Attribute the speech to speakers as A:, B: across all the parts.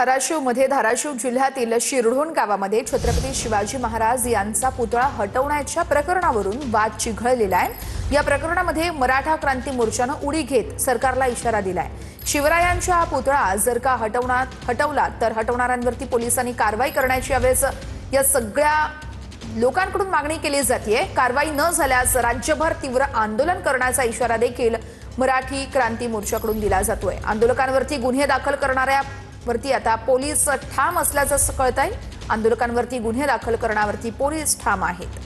A: धाराशिवमध्ये धाराशिव जिल्ह्यातील शिरढोण गावामध्ये छत्रपती शिवाजी महाराज यांचा पुतळा हटवण्याच्या प्रकरणावरून वाद चिघळलेला आहे। या प्रकरणामध्ये मराठा क्रांती मोर्चाने उडी घेत सरकारला इशारा दिलाय। शिवरायांचा हा पुतळा जर का हटवला तर हटवणाऱ्यांवरती पोलिसांनी कारवाई करण्याची यावेळेस या सगळ्या लोकांकडून मागणी केली जाते। कारवाई न झाल्यास राज्यभर तीव्र आंदोलन करण्याचा इशारा देखील मराठी क्रांती मोर्चाकडून दिला जातोय। आंदोलकांवरती गुन्हे दाखल करणाऱ्यावरती आता पोलीस ठाम असल्याचं कळतंय। आंदोलकांवरती गुन्हे दाखल करण्यावरती पोलीस ठाम आहेत।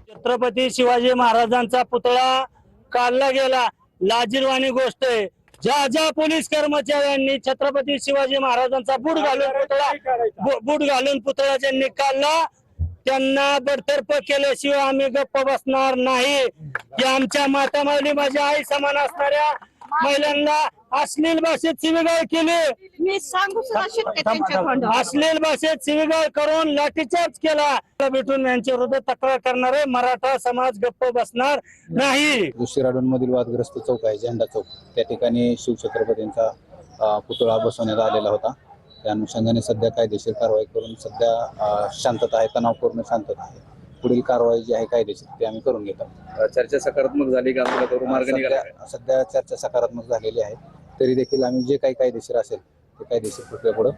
B: छत्रपती शिवाजी महाराजांचा पुतळा काढला गेला, लाजिरवाणी गोष्ट आहे। ज्या पोलीस कर्मचाऱ्यांनी छत्रपती शिवाजी महाराजांचा बूट घालून पुतळा ज्यांनी काढला त्यांना बडतर्फ केल्याशिवाय आम्ही गप्प बसणार नाही। की आमच्या माता माऊली माझ्या आई समान असणाऱ्या महिलांना अश्लील भाषेत शिवीगाळ केली,
C: मी सांगू
B: अश्लील भाषेत शिवीगाळ करून लाठीचार्ज केला। भेटून यांच्या विरोधात तक्रार करणारे मराठा समाज गप्प बसणार नाही।
D: शिराडोन मधील वादग्रस्त चौक आहे झेंडा चौक, त्या ठिकाणी शिवछत्रपतींचा पुतळा बसवण्यात आलेला होता। त्या अनुषंगाने सध्या कायदेशीर कारवाई करून सध्या शांतता आहे, तणावपूर्ण शांतता आहे। पुढील कारवाई जी आहे कायदेशीर ती आम्ही करून घेत आहोत।
E: चर्चा सकारात्मक झाली का?
D: सध्या चर्चा सकारात्मक झालेली आहे, तरी देखील आम्ही जे काही कायदेशीर असेल ते कायदेशीर प्रक्रिया पुढे